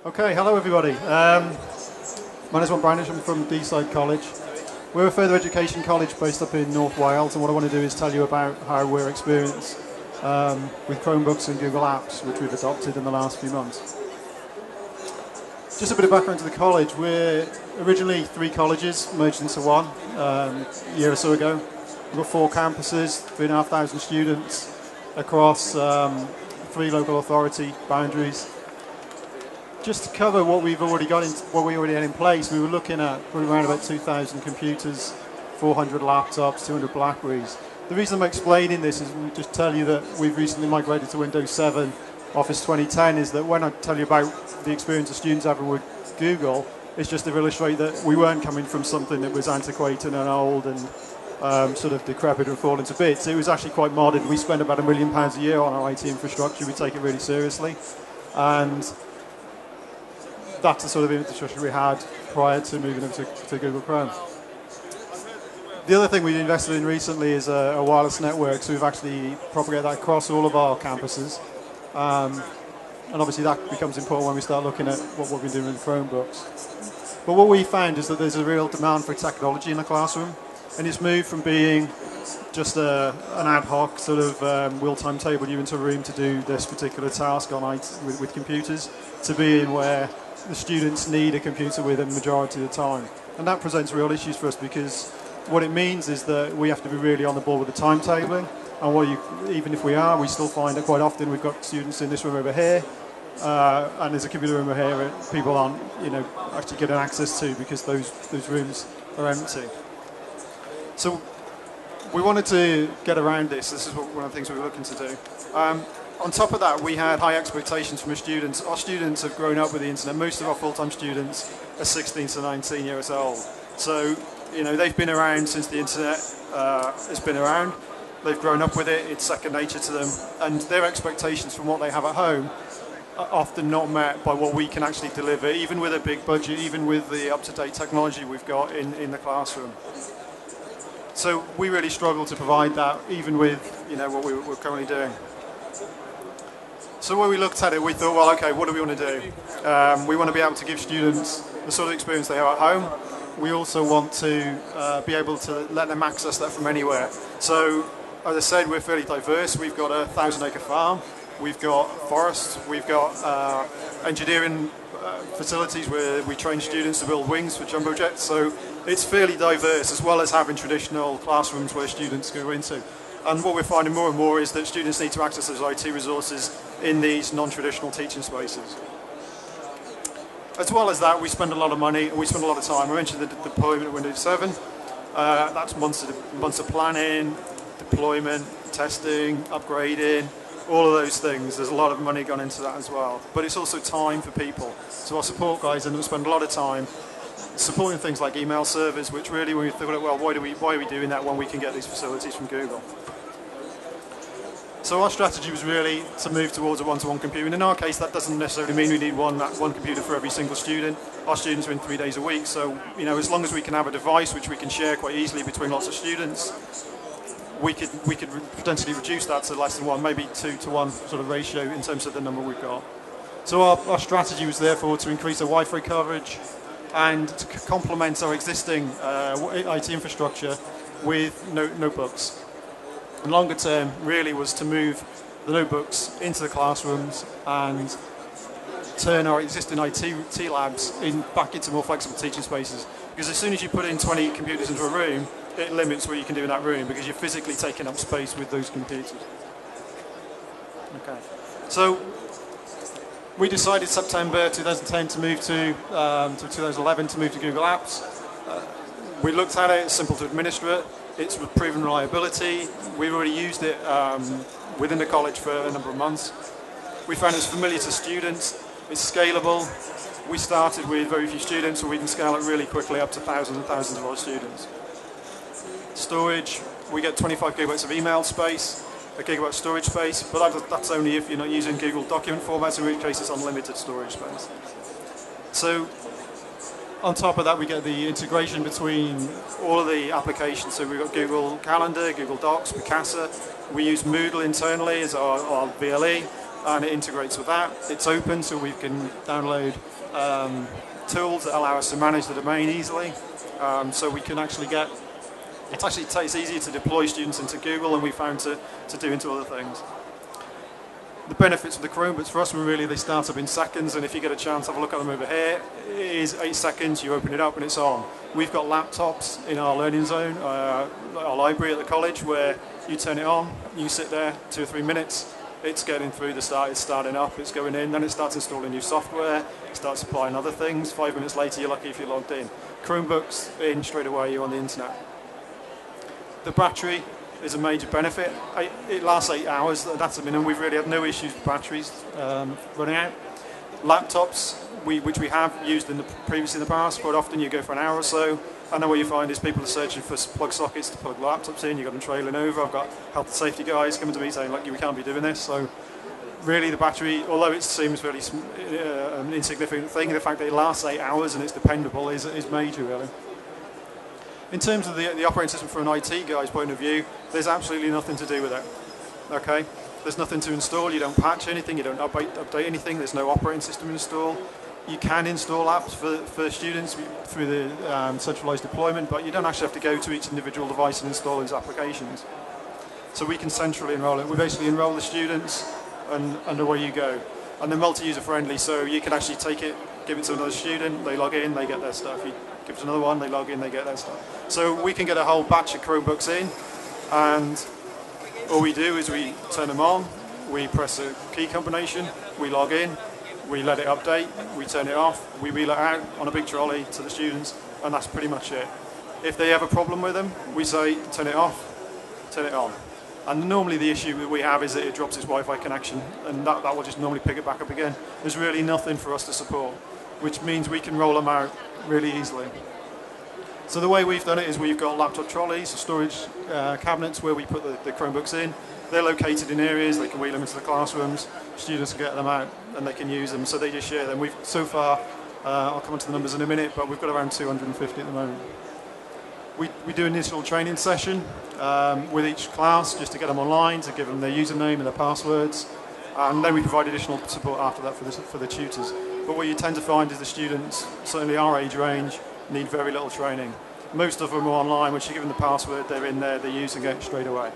Okay, hello everybody. My name is Brandon, I'm from Deeside College. We're a further education college based up in North Wales, and what I want to do is tell you about how we're experienced with Chromebooks and Google Apps, which we've adopted in the last few months. Just a bit of background to the college. We're originally 3 colleges merged into one a year or so ago. We've got 4 campuses, 3,500 students across 3 local authority boundaries. Just to cover what we've already got, what we already had in place, we were looking at around about 2,000 computers, 400 laptops, 200 Blackberries. The reason I'm explaining this is just tell you that we've recently migrated to Windows 7, Office 2010, is that when I tell you about the experience of students having with Google, it's just to illustrate that we weren't coming from something that was antiquated and old and sort of decrepit and fallen to bits. It was actually quite modern. We spend about £1 million a year on our IT infrastructure. We take it really seriously. And that's the sort of infrastructure we had prior to moving over to Google Chrome. The other thing we invested in recently is a wireless network, so we've actually propagated that across all of our campuses. And obviously that becomes important when we start looking at what we've been doing with Chromebooks. But what we found is that there's a real demand for technology in the classroom, and it's moved from being just an ad hoc sort of we'll timetable you into a room to do this particular task on with computers, to being where the students need a computer with them the majority of the time. And that presents real issues for us, because what it means is that we have to be really on the ball with the timetabling. And even if we are, we still find that quite often we've got students in this room over here, and there's a computer room over here that people aren't, actually getting access to because those rooms are empty. So we wanted to get around this. This is one of the things we were looking to do. On top of that, we had high expectations from our students. Our students have grown up with the internet. Most of our full-time students are 16 to 19 years old. So, they've been around since the internet has been around. They've grown up with it. It's second nature to them. And their expectations from what they have at home are often not met by what we can actually deliver, even with a big budget, even with the up-to-date technology we've got in the classroom. So we really struggle to provide that, even with what we're currently doing. So when we looked at it, we thought, well, okay, what do we want to do? We want to be able to give students the sort of experience they have at home. We also want to be able to let them access that from anywhere. So, as I said, we're fairly diverse. We've got a 1,000-acre farm. We've got forests. We've got engineering facilities where we train students to build wings for jumbo jets. So it's fairly diverse, as well as having traditional classrooms where students go into. And what we're finding more and more is that students need to access those IT resources in these non-traditional teaching spaces. As well as that, we spend a lot of money and we spend a lot of time. I mentioned the deployment of Windows 7. That's months of planning, deployment, testing, upgrading, all of those things. There's a lot of money gone into that as well. But it's also time for people. So our support guys end up spending a lot of time supporting things like email servers, which really, when we thought, well, why are we doing that when we can get these facilities from Google? So our strategy was really to move towards a one-to-one computer. And in our case, that doesn't necessarily mean we need one computer for every single student. Our students are in 3 days a week, so as long as we can have a device which we can share quite easily between lots of students, we could potentially reduce that to less than 1, maybe 2 to 1 sort of ratio in terms of the number we've got. So our strategy was therefore to increase our Wi-Fi coverage and to complement our existing IT infrastructure with notebooks. And longer term really was to move the notebooks into the classrooms and turn our existing IT labs back into more flexible teaching spaces. Because as soon as you put in 20 computers into a room, it limits what you can do in that room because you're physically taking up space with those computers. Okay. So we decided September 2010 to move to 2011 to move to Google Apps. We looked at it, it's simple to administer it. It's proven reliability. We've already used it within the college for a number of months. We found it's familiar to students. It's scalable. We started with very few students, so we can scale it really quickly up to thousands and thousands of our students. Storage, we get 25 gigabytes of email space, a gigabyte storage space, but that's only if you're not using Google document formats, in which case it's unlimited storage space. So on top of that, we get the integration between all of the applications. So we've got Google Calendar, Google Docs, Picasa. We use Moodle internally as our VLE. and it integrates with that. It's open, so we can download tools that allow us to manage the domain easily. So we can actually get, it's easier to deploy students into Google than we found to do into other things. The benefits of the Chromebooks for us were really they start up in seconds, and if you get a chance, have a look at them over here. It is 8 seconds, you open it up and it's on. We've got laptops in our learning zone, our library at the college, where you turn it on, you sit there 2 or 3 minutes, it's getting through the start, it's starting up, it's going in, then it starts installing new software, it starts applying other things. 5 minutes later, you're lucky if you're logged in. Chromebooks in straight away, you're on the internet. The battery is a major benefit. It lasts 8 hours, that's a minimum. We've really had no issues with batteries running out. Laptops, which we have used previously in the past, quite often you go for an hour or so, and then what you find is people are searching for plug sockets to plug laptops in, you've got them trailing over. I've got health and safety guys coming to me saying, like, we can't be doing this. So really the battery, although it seems really an insignificant thing, the fact that it lasts 8 hours and it's dependable is major, really. In terms of the operating system from an IT guy's point of view, there's absolutely nothing to do with it. Okay? There's nothing to install, you don't patch anything, you don't update anything, there's no operating system install. You can install apps for students through the centralized deployment, but you don't actually have to go to each individual device and install these applications. So we can centrally enroll it. We basically enroll the students and away you go. And they're multi-user friendly, so you can actually take it, give it to another student, they log in, they get their stuff. You give it to another one, they log in, they get their stuff. So we can get a whole batch of Chromebooks in, and all we do is we turn them on, we press a key combination, we log in, we let it update, we turn it off, we wheel it out on a big trolley to the students, and that's pretty much it. If they have a problem with them, we say turn it off, turn it on. And normally the issue that we have is that it drops its Wi-Fi connection, and that will just normally pick it back up again. There's really nothing for us to support, which means we can roll them out really easily. So the way we've done it is we've got laptop trolleys, storage cabinets where we put the Chromebooks in. They're located in areas, they can wheel them into the classrooms, students can get them out and they can use them, so they just share them. We've so far, I'll come on to the numbers in a minute, but we've got around 250 at the moment. We do an initial training session with each class just to get them online, to give them their username and their passwords, and then we provide additional support after that for the tutors. But what you tend to find is the students, certainly our age range, need very little training. Most of them are online. Once you give them the password, they're in there, they're using it straight away.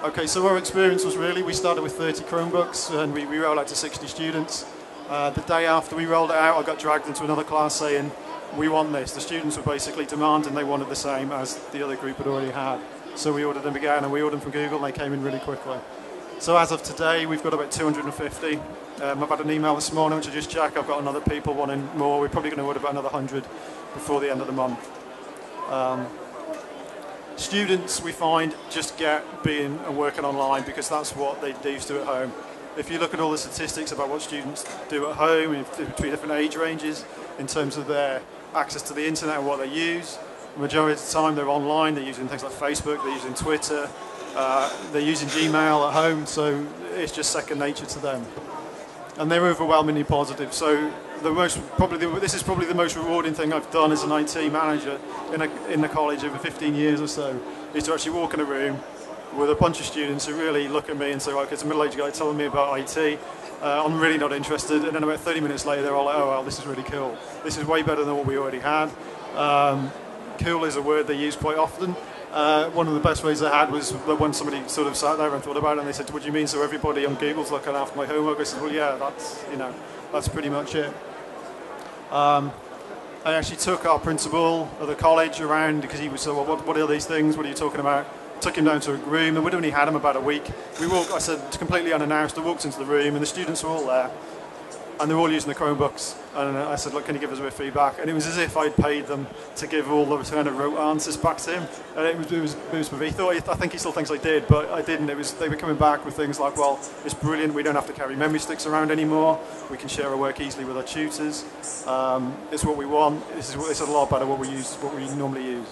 Okay, so our experience was really, we started with 30 Chromebooks and we rolled out to 60 students. The day after we rolled it out, I got dragged into another class saying, we want this. The students were basically demanding they wanted the same as the other group had already had. So we ordered them again, and we ordered them from Google, and they came in really quickly. So as of today, we've got about 250. I've had an email this morning, which I just checked. I've got another people wanting more. We're probably going to order about another 100 before the end of the month. Students, we find, just get being and working online because that's what they used to at home. If you look at all the statistics about what students do at home in between different age ranges in terms of their access to the internet and what they use, the majority of the time they're online, they're using things like Facebook, they're using Twitter, they're using Gmail at home, so it's just second nature to them. And they're overwhelmingly positive. So this is probably the most rewarding thing I've done as an IT manager in the college over 15 years or so, is to actually walk in a room with a bunch of students who really look at me and say, okay, it's a middle-aged guy telling me about IT, I'm really not interested, and then about 30 minutes later they're all like, oh well, this is really cool. This is way better than what we already had. Cool is a word they use quite often. One of the best ways I had was when somebody sort of sat there and thought about it and they said, what do you mean, so everybody on Google's looking after my homework? I said, well yeah, that's pretty much it. I actually took our principal of the college around because he was so, well, what are these things, what are you talking about? Took him down to a room, and we'd only had him about a week. I said, completely unannounced, I walked into the room and the students were all there. And they're all using the Chromebooks. And I said, look, can you give us a bit of feedback? And it was as if I'd paid them to give all the kind of rote answers back to him. And it was I think he still thinks I did, but I didn't. They were coming back with things like, well, it's brilliant, we don't have to carry memory sticks around anymore. We can share our work easily with our tutors. It's what we want. This is a lot better what we normally use.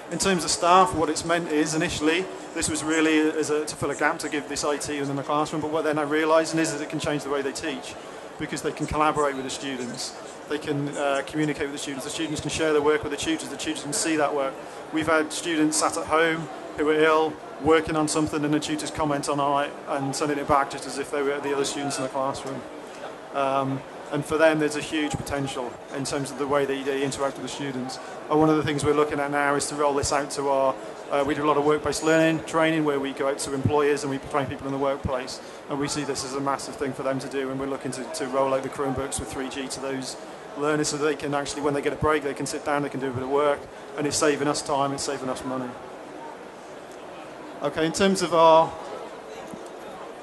In terms of staff, what it's meant is, initially, this was really to fill a gap to give this IT within the classroom, but what they're now realising is that it can change the way they teach, because they can collaborate with the students, they can communicate with the students can share their work with the tutors can see that work. We've had students sat at home who are ill, working on something, and the tutors comment on it and sending it back just as if they were the other students in the classroom. And for them, there's a huge potential in terms of the way they interact with the students. And one of the things we're looking at now is to roll this out to our, we do a lot of work-based learning training where we go out to employers and we train people in the workplace. And we see this as a massive thing for them to do, and we're looking to roll out the Chromebooks with 3G to those learners so they can actually, when they get a break, they can sit down, they can do a bit of work, and it's saving us time, it's saving us money. Okay, in terms of our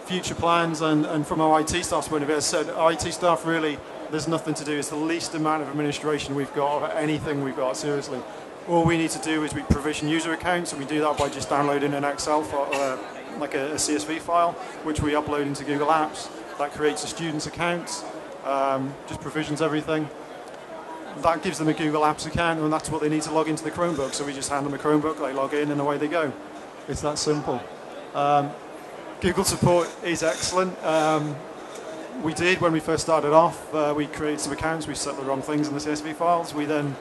future plans and from our IT staff's point of view, as I said, our IT staff really, there's nothing to do. It's the least amount of administration we've got of anything we've got, seriously. All we need to do is we provision user accounts, and we do that by just downloading an Excel file, like a CSV file, which we upload into Google Apps. That creates a student's account, just provisions everything. That gives them a Google Apps account, and that's what they need to log into the Chromebook. So we just hand them a Chromebook, they log in, and away they go. It's that simple. Google support is excellent. We did, when we first started off, we created some accounts, we set the wrong things in the CSV files. We then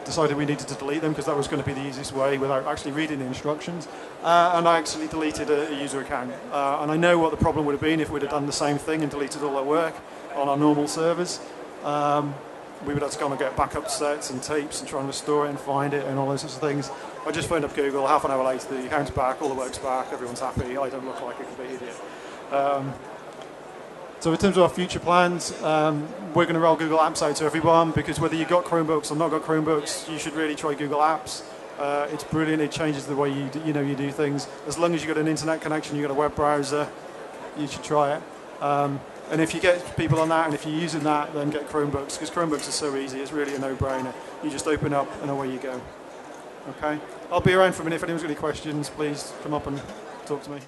decided we needed to delete them because that was going to be the easiest way without actually reading the instructions. And I actually deleted a user account. And I know what the problem would have been if we'd have done the same thing and deleted all our work on our normal servers. We would have to go and get backup sets and tapes and try and restore it and find it and all those sorts of things. I just phoned up Google, half an hour later, the account's back, all the work's back, everyone's happy, I don't look like a complete idiot. So in terms of our future plans, we're going to roll Google Apps out to everyone, because whether you've got Chromebooks or not got Chromebooks, you should really try Google Apps. It's brilliant, it changes the way you do things. As long as you've got an internet connection, you've got a web browser, you should try it. And if you get people on that, and if you're using that, then get Chromebooks, because Chromebooks are so easy, it's really a no-brainer. You just open up and away you go. Okay? I'll be around for a minute. If anyone's got any questions, please come up and talk to me.